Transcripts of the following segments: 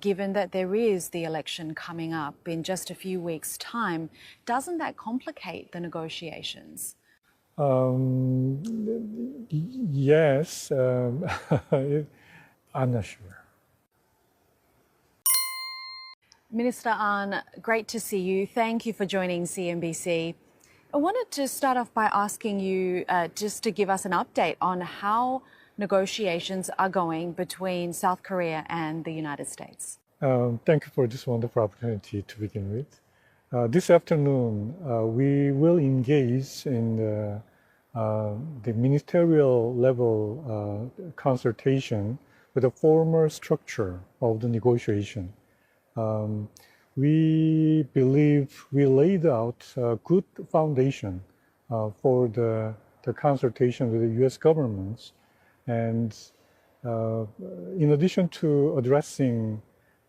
given that there is the election coming up in just a few weeks' time, doesn't that complicate the negotiations? Yes, I'm not sure. Minister An, great to see you. Thank you for joining CNBC. I wanted to start off by asking you just to give us an update on how negotiations are going between South Korea and the United States. Thank you for this wonderful opportunity to begin with. This afternoon, we will engage in the ministerial level consultation with the formal structure of the negotiation. We believe we laid out a good foundation for the consultation with the U.S. governments. And in addition to addressing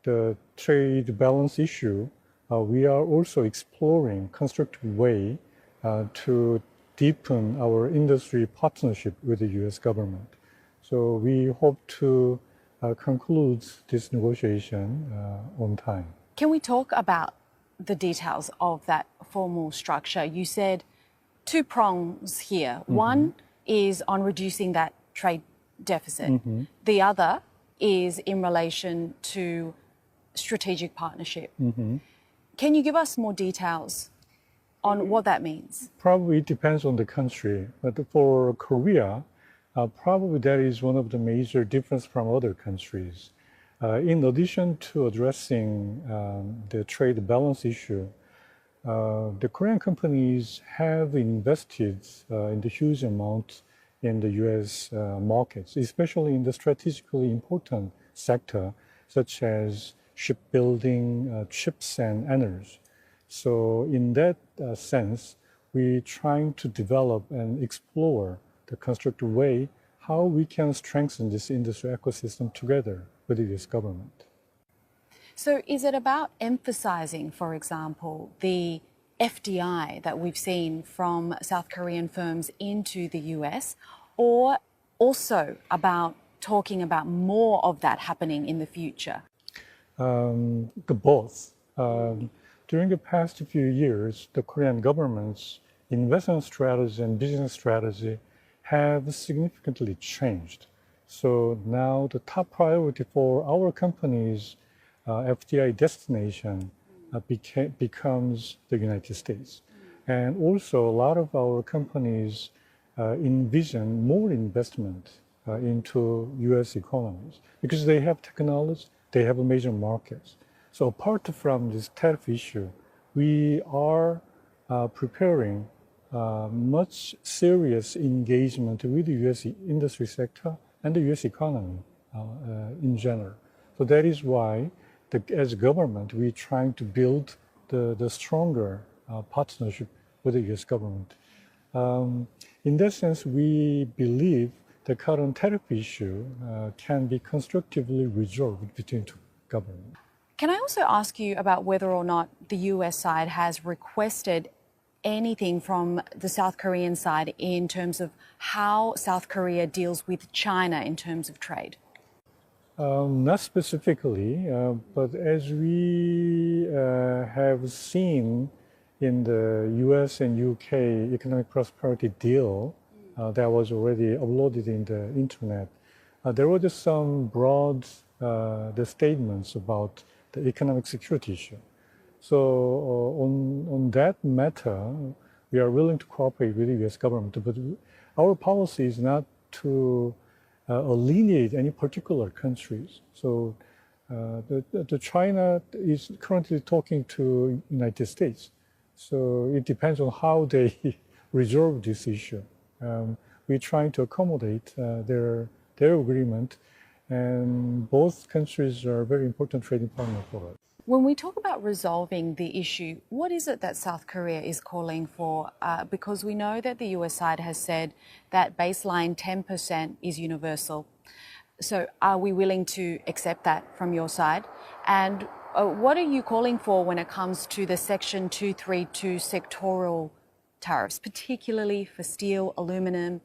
the trade balance issue, we are also exploring constructive way to deepen our industry partnership with the U.S. government. So we hope to conclude this negotiation on time. Can we talk about the details of that formal structure? You said two prongs here. Mm-hmm. One is on reducing that trade deficit. Mm-hmm. The other is in relation to strategic partnership. Mm-hmm. Can you give us more details on what that means? Probably it depends on the country, but for Korea, probably that is one of the major differences from other countries. In addition to addressing the trade balance issue, the Korean companies have invested in the huge amount in the U.S. Markets, especially in the strategically important sector, such as shipbuilding, chips, and energy. So in that sense, we're trying to develop and explore the constructive way how we can strengthen this industry ecosystem together with the U.S. government. So is it about emphasizing, for example, the FDI that we've seen from South Korean firms into the US, or also about talking about more of that happening in the future? Both. During the past few years, the Korean government's investment strategy and business strategy have significantly changed. So now the top priority for our company's FDI destination becomes the United States. And also a lot of our companies envision more investment into US economies because they have technology, they have major markets. So apart from this tariff issue, we are preparing much serious engagement with the US industry sector and the US economy in general. So that is why, as a government, we're trying to build the stronger partnership with the US government. In that sense, we believe the current tariff issue can be constructively resolved between two governments. Can I also ask you about whether or not the US side has requested anything from the South Korean side in terms of how South Korea deals with China in terms of trade? Not specifically, but as we have seen in the US and UK economic prosperity deal that was already uploaded in the internet, there were just some broad the statements about the economic security issue. So on that matter, we are willing to cooperate with the US government, but our policy is not to alienate any particular countries. So the China is currently talking to United States. So it depends on how they resolve this issue. We're trying to accommodate their agreement, and both countries are a very important trading partner for us. When we talk about resolving the issue, what is it that South Korea is calling for? Because we know that the US side has said that baseline 10% is universal. So are we willing to accept that from your side? And what are you calling for when it comes to the Section 232 sectoral tariffs, particularly for steel, aluminum,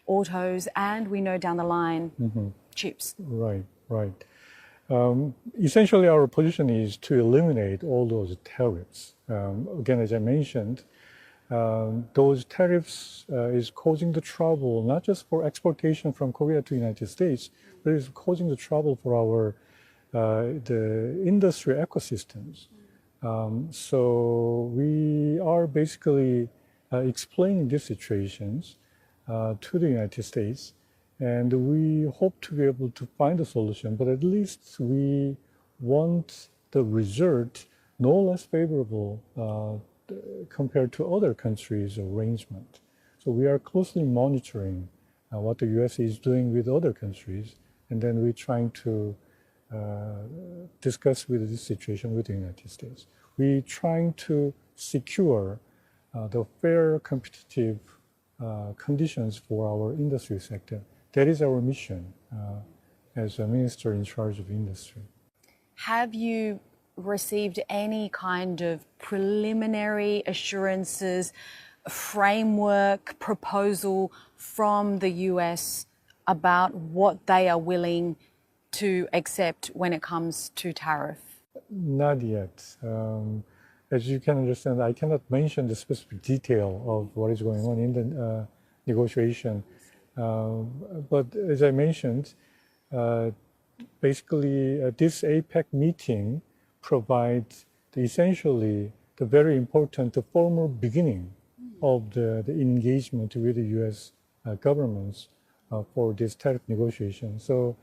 autos, and we know down the line, chips? Right. Essentially, our position is to eliminate all those tariffs. Again, as I mentioned, those tariffs is causing the trouble not just for exportation from Korea to the United States, but it's causing the trouble for our the industry ecosystems. So we are basically explaining these situations to the United States, and we hope to be able to find a solution, but at least we want the result no less favorable compared to other countries' arrangement. So we are closely monitoring what the US is doing with other countries, and then we're trying to discuss with this situation with the United States. We're trying to secure the fair competitive conditions for our industry sector. That is our mission as a minister in charge of industry. Have you received any kind of preliminary assurances, framework proposal from the US about what they are willing to accept when it comes to tariff? Not yet. As you can understand, I cannot mention the specific detail of what is going on in the negotiation. But as I mentioned, basically this APEC meeting provides essentially the very important formal beginning of the engagement with the U.S. Governments for this tariff negotiation. So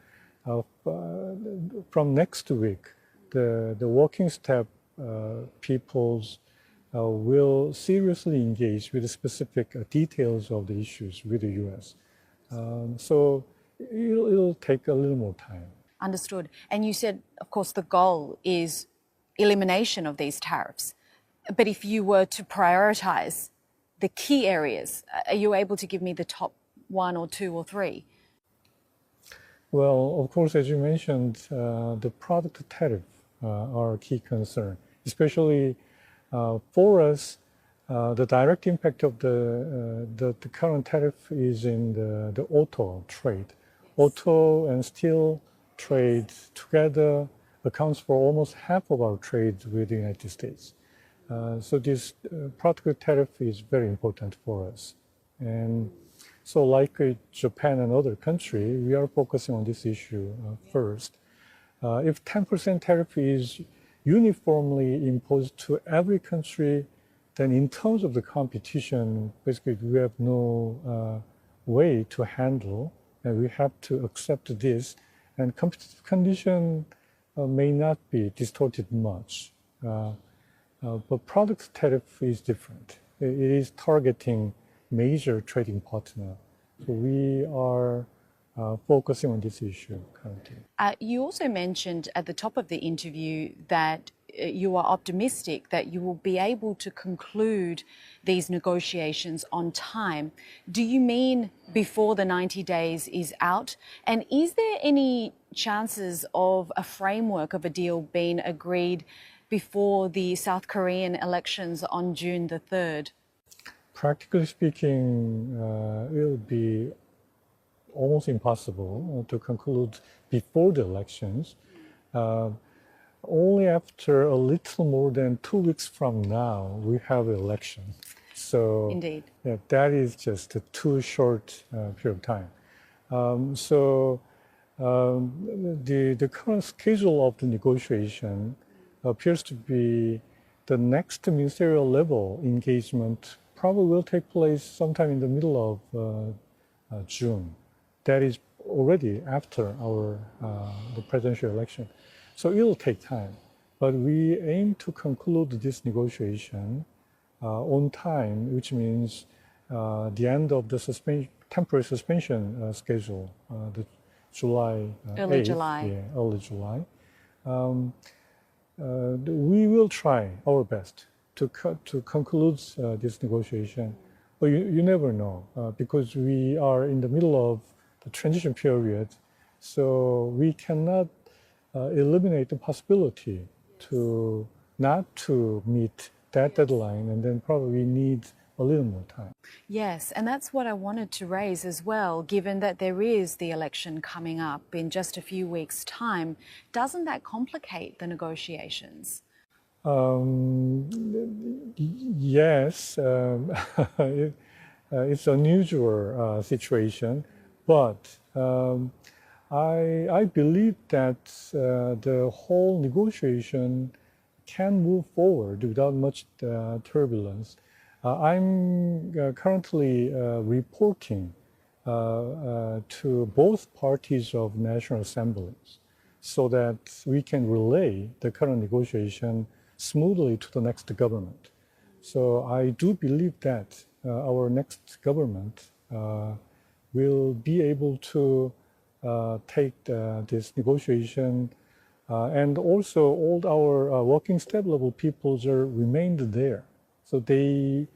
from next week, the working step peoples will seriously engage with the specific details of the issues with the U.S. So it'll take a little more time. Understood. And you said, of course, the goal is elimination of these tariffs. But if you were to prioritize the key areas, are you able to give me the top one or two or three? Well, of course, as you mentioned, the product tariff are a key concern, especially for us. The direct impact of the current tariff is in the auto trade. Auto and steel trade together accounts for almost half of our trade with the United States. So this product tariff is very important for us. And so like Japan and other countries, we are focusing on this issue first. If 10% tariff is uniformly imposed to every country, then in terms of the competition, basically we have no way to handle, and we have to accept this. And competitive condition may not be distorted much. But product tariff is different. It is targeting major trading partner. So we are focusing on this issue currently. You also mentioned at the top of the interview that you are optimistic that you will be able to conclude these negotiations on time. Do you mean before the 90 days is out? And is there any chances of a framework of a deal being agreed before the South Korean elections on June the 3rd? Practically speaking, it will be almost impossible to conclude before the elections. Only after a little more than 2 weeks from now, we have an election. So Indeed. Yeah, that is just a too short period of time. The current schedule of the negotiation appears to be the next ministerial level engagement probably will take place sometime in the middle of June. That is already after the presidential election. So it will take time, but we aim to conclude this negotiation on time, which means the end of the temporary suspension schedule, the July Early 8th, July. Yeah, early July. We will try our best to conclude this negotiation, but you never know because we are in the middle of the transition period, so we cannot eliminate the possibility to not to meet that deadline, and then probably need a little more time. Yes, and that's what I wanted to raise as well, given that there is the election coming up in just a few weeks' time. Doesn't that complicate the negotiations? Yes, it's an unusual situation, but I believe that the whole negotiation can move forward without much turbulence. I'm currently reporting to both parties of national assemblies so that we can relay the current negotiation smoothly to the next government. So I do believe that our next government will be able to take this negotiation and also all our working staff level peoples are remained there. So they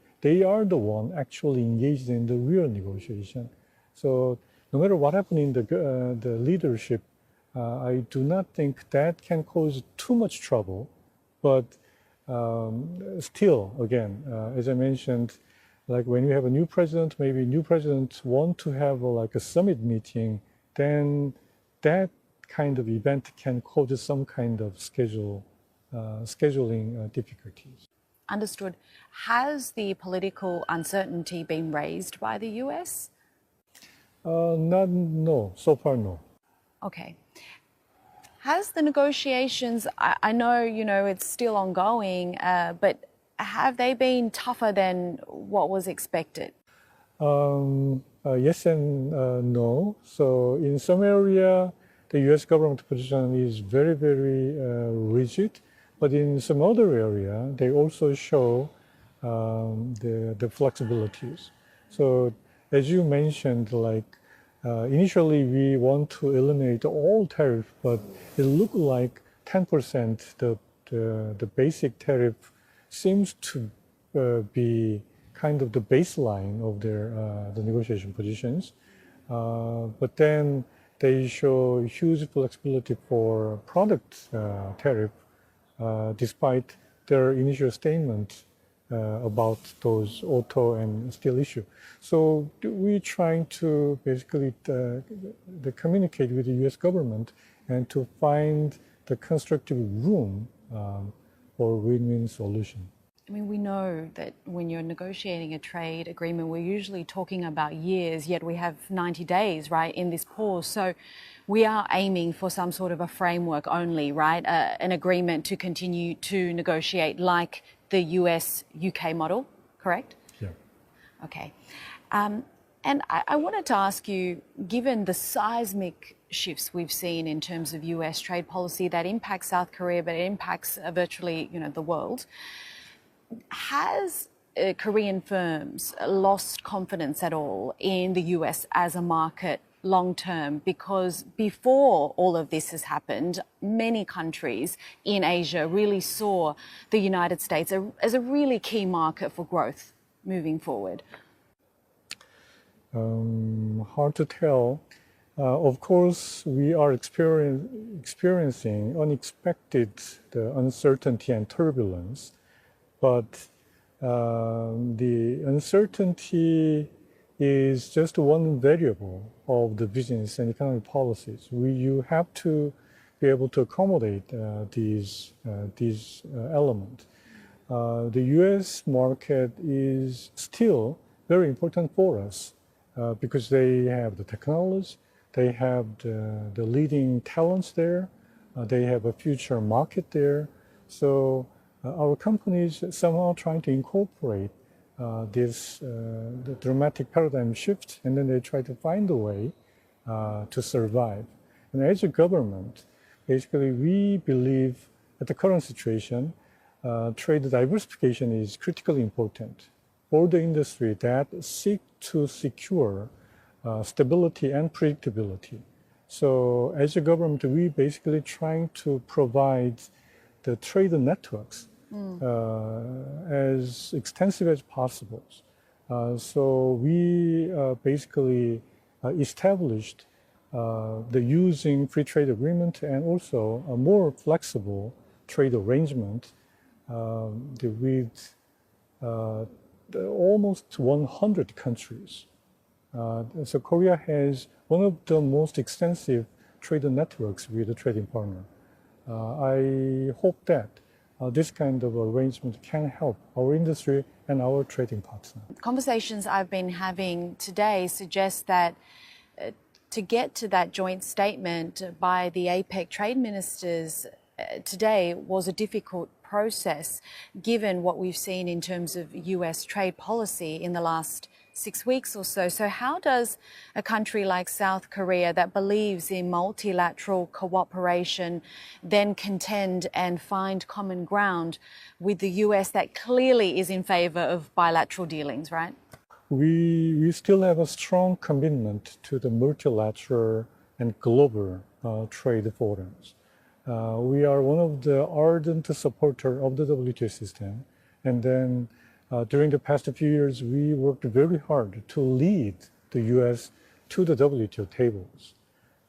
are the one actually engaged in the real negotiation. So no matter what happened in the leadership, I do not think that can cause too much trouble. But still, again, as I mentioned, like when you have a new president, maybe new presidents want to have like a summit meeting, then that kind of event can cause some kind of scheduling difficulties. Understood. Has the political uncertainty been raised by the US? No, so far no. Okay. Has the negotiations, I know, it's still ongoing, but have they been tougher than what was expected? Yes and no. So in some area, the U.S. government position is very, very rigid. But in some other area, they also show the flexibilities. So as you mentioned, like initially we want to eliminate all tariff, but it looked like 10%, the basic tariff seems to be kind of the baseline of the negotiation positions. But then they show huge flexibility for product tariff, despite their initial statement about those auto and steel issue. So we're trying to basically communicate with the U.S. government and to find the constructive room for win-win solution. I mean, we know that when you're negotiating a trade agreement, we're usually talking about years, yet we have 90 days, right, in this pause. So we are aiming for some sort of a framework only, right, an agreement to continue to negotiate like the US-UK model, correct? Yeah. Okay. And I wanted to ask you, given the seismic shifts we've seen in terms of US trade policy that impacts South Korea, but it impacts virtually, the world, has Korean firms lost confidence at all in the US as a market long term? Because before all of this has happened, many countries in Asia really saw the United States as a really key market for growth moving forward. Hard to tell. Of course, we are experiencing unexpected uncertainty and turbulence. But the uncertainty is just one variable of the business and economic policies. You have to be able to accommodate these elements. The U.S. market is still very important for us because they have the technology, they have the leading talents there, they have a future market there. So our companies somehow trying to incorporate this the dramatic paradigm shift, and then they try to find a way to survive. And as a government, basically we believe at the current situation, trade diversification is critically important for the industry that seek to secure stability and predictability. So as a government, we basically trying to provide the trade networks as extensive as possible. So we basically established the using free trade agreement and also a more flexible trade arrangement with almost 100 countries. So Korea has one of the most extensive trade networks with a trading partner. I hope that this kind of arrangement can help our industry and our trading partner. Conversations I've been having today suggest that to get to that joint statement by the Apec trade ministers today was a difficult process, given what we've seen in terms of US trade policy in the last 6 weeks or so. So how does a country like South Korea that believes in multilateral cooperation then contend and find common ground with the US that clearly is in favor of bilateral dealings, right? We still have a strong commitment to the multilateral and global trade forums. We are one of the ardent supporters of the WTO system, and then during the past few years, we worked very hard to lead the U.S. to the WTO tables.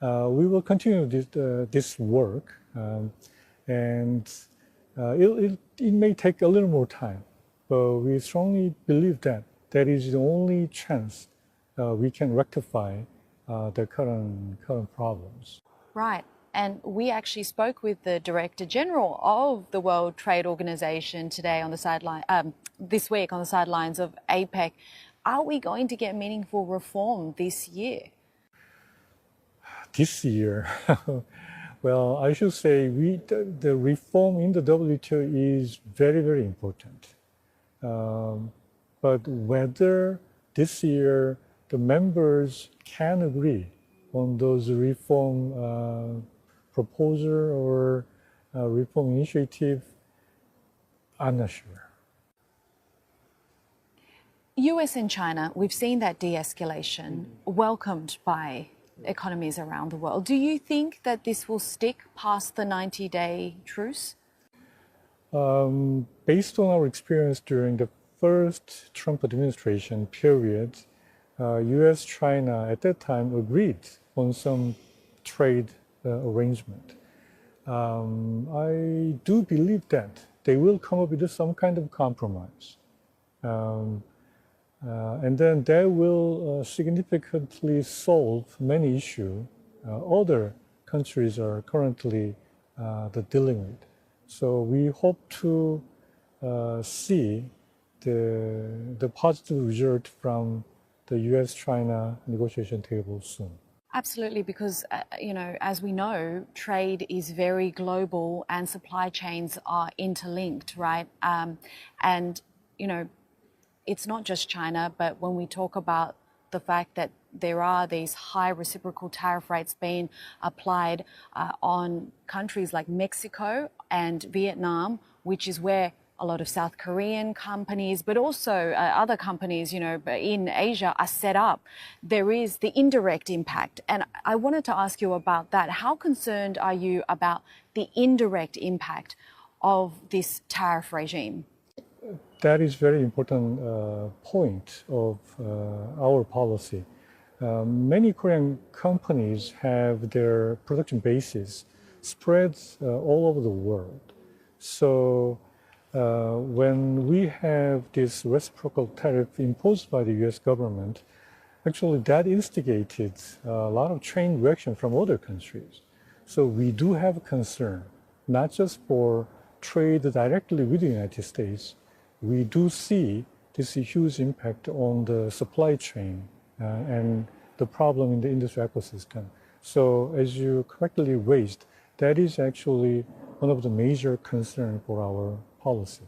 We will continue this work, and it may take a little more time, but we strongly believe that that is the only chance we can rectify the current problems. Right. And we actually spoke with the Director General of the World Trade Organization today on the sideline, this week on the sidelines of APEC. Are we going to get meaningful reform this year? This year? Well, I should say the reform in the WTO is very, very important. But whether this year the members can agree on those reform proposal or reform initiative, I'm not sure. US and China, we've seen that de-escalation welcomed by economies around the world. Do you think that this will stick past the 90-day truce? Based on our experience during the first Trump administration period, US-China at that time agreed on some trade arrangement. I do believe that they will come up with some kind of compromise. And then that will significantly solve many issues other countries are currently dealing with. So we hope to see the positive result from the US-China negotiation table soon. Absolutely, because, as we know, trade is very global and supply chains are interlinked, right? And, it's not just China, but when we talk about the fact that there are these high reciprocal tariff rates being applied on countries like Mexico and Vietnam, which is where a lot of South Korean companies, but also other companies, in Asia are set up. There is the indirect impact. And I wanted to ask you about that. How concerned are you about the indirect impact of this tariff regime? That is very important point of our policy. Many Korean companies have their production bases spread all over the world. So when we have this reciprocal tariff imposed by the US government, actually that instigated a lot of chain reaction from other countries. So we do have a concern, not just for trade directly with the United States. We do see this huge impact on the supply chain and the problem in the industry ecosystem. So as you correctly raised, that is actually one of the major concerns for our policy.